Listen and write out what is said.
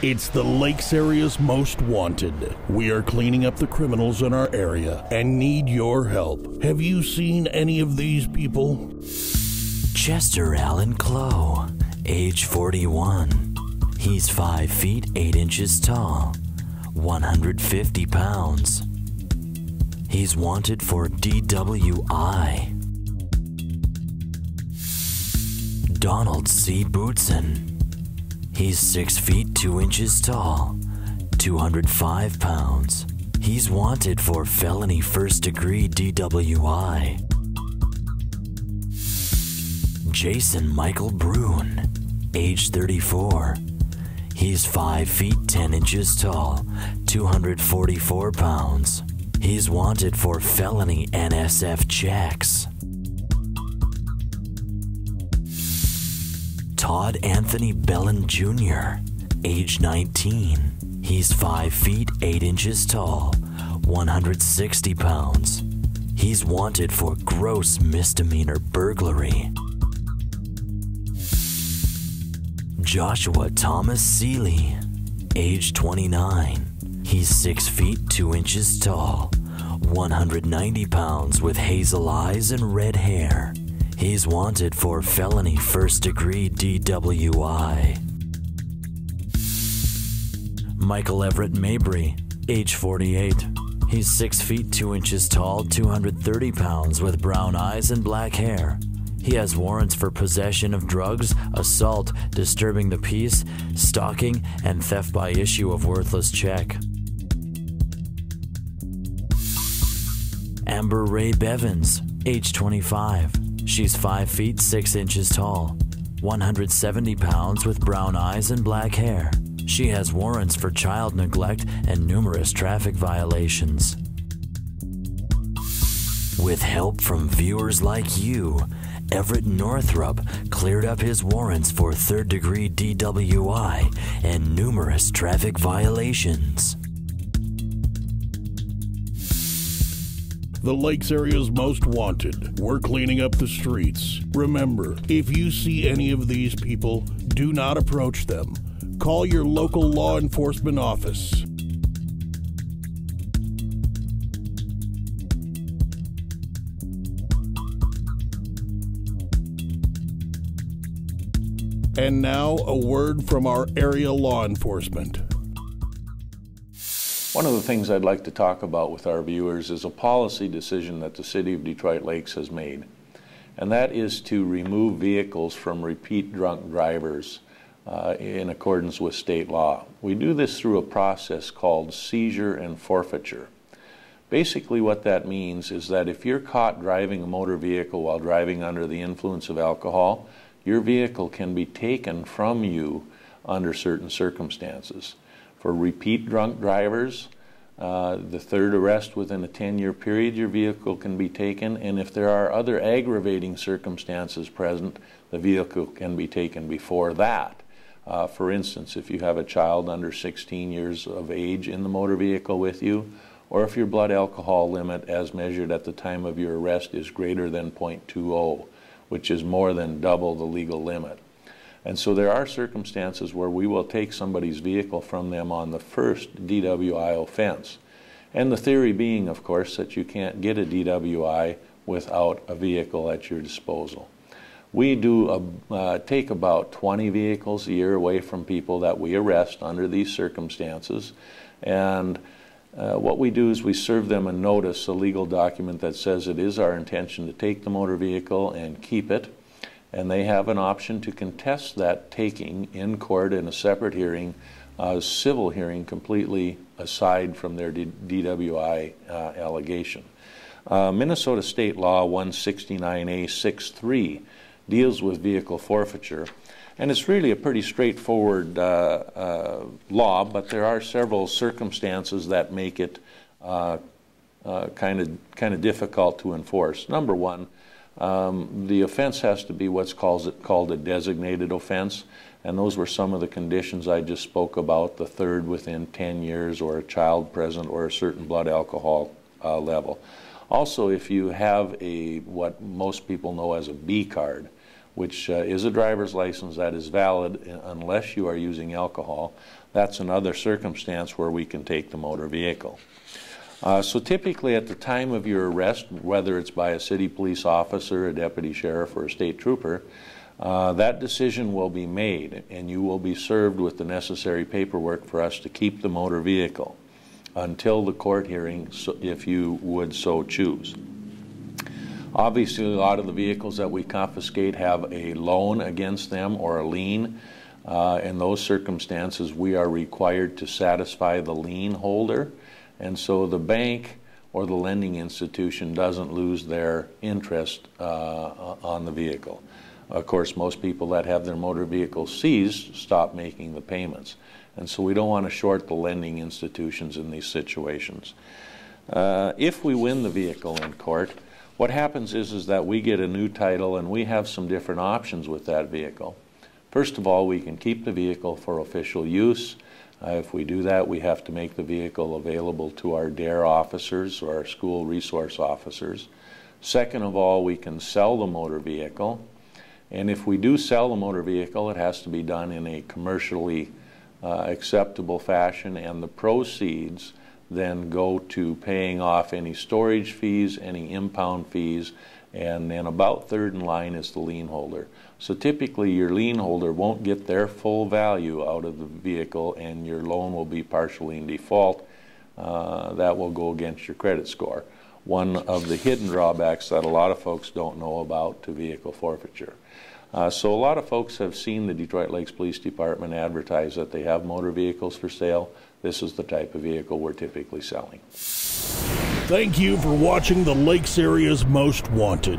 It's the Lakes area's most wanted. We are cleaning up the criminals in our area and need your help. Have you seen any of these people? Chester Allen Clough, age 41. He's 5 feet 8 inches tall, 150 pounds. He's wanted for DWI. Donald C. Bootson. He's 6 feet 2 inches tall, 205 pounds. He's wanted for felony first-degree DWI. Jason Michael Brune, age 34. He's 5 feet 10 inches tall, 244 pounds. He's wanted for felony NSF checks. Todd Anthony Bellin Jr., age 19. He's 5 feet 8 inches tall, 160 pounds. He's wanted for gross misdemeanor burglary. Joshua Thomas Seeley, age 29. He's 6 feet 2 inches tall, 190 pounds with hazel eyes and red hair. He's wanted for felony first-degree DWI. Michael Everett Mabry, age 48. He's 6 feet 2 inches tall, 230 pounds with brown eyes and black hair. He has warrants for possession of drugs, assault, disturbing the peace, stalking, and theft by issue of worthless check. Amber Ray Bevins, age 25. She's 5 feet 6 inches tall, 170 pounds with brown eyes and black hair. She has warrants for child neglect and numerous traffic violations. With help from viewers like you, Everett Northrup cleared up his warrants for third-degree DWI and numerous traffic violations. The Lakes area's most wanted. We're cleaning up the streets. Remember, if you see any of these people, do not approach them. Call your local law enforcement office. And now, a word from our area law enforcement. One of the things I'd like to talk about with our viewers is a policy decision that the City of Detroit Lakes has made, and that is to remove vehicles from repeat drunk drivers in accordance with state law. We do this through a process called seizure and forfeiture. Basically what that means is that if you're caught driving a motor vehicle while driving under the influence of alcohol, your vehicle can be taken from you under certain circumstances. For repeat drunk drivers, the third arrest within a 10-year period, your vehicle can be taken, and if there are other aggravating circumstances present, the vehicle can be taken before that. For instance, if you have a child under 16 years of age in the motor vehicle with you, or if your blood alcohol limit as measured at the time of your arrest is greater than 0.20, which is more than double the legal limit. And so there are circumstances where we will take somebody's vehicle from them on the first DWI offense. And the theory being, of course, that you can't get a DWI without a vehicle at your disposal. We do take about 20 vehicles a year away from people that we arrest under these circumstances. And what we do is we serve them a notice, a legal document that says it is our intention to take the motor vehicle and keep it. And they have an option to contest that taking in court in a separate hearing, a civil hearing completely aside from their DWI allegation. Minnesota State Law 169A63 deals with vehicle forfeiture, and it's really a pretty straightforward law, but there are several circumstances that make it kind of difficult to enforce. Number one, the offense has to be what's called a designated offense, and those were some of the conditions I just spoke about, the third within 10 years, or a child present, or a certain blood alcohol level. Also, if you have what most people know as a B card, which is a driver's license that is valid unless you are using alcohol. That's another circumstance where we can take the motor vehicle. So typically at the time of your arrest, whether it's by a city police officer, a deputy sheriff, or a state trooper, that decision will be made, and you will be served with the necessary paperwork for us to keep the motor vehicle until the court hearing, if you would so choose. Obviously, a lot of the vehicles that we confiscate have a loan against them or a lien. In those circumstances, we are required to satisfy the lien holder, and so the bank or the lending institution doesn't lose their interest on the vehicle. Of course, most people that have their motor vehicles seized stop making the payments, and so we don't want to short the lending institutions in these situations. If we win the vehicle in court, what happens is that we get a new title, and we have some different options with that vehicle. First of all, we can keep the vehicle for official use. If we do that, we have to make the vehicle available to our DARE officers or our school resource officers. Second of all, we can sell the motor vehicle. And if we do sell the motor vehicle, it has to be done in a commercially acceptable fashion, and the proceeds then go to paying off any storage fees, any impound fees, and then about third in line is the lien holder. So typically your lien holder won't get their full value out of the vehicle, and your loan will be partially in default. That will go against your credit score. One of the hidden drawbacks that a lot of folks don't know about to vehicle forfeiture. So a lot of folks have seen the Detroit Lakes Police Department advertise that they have motor vehicles for sale. This is the type of vehicle we're typically selling. Thank you for watching the Lakes Area's Most Wanted.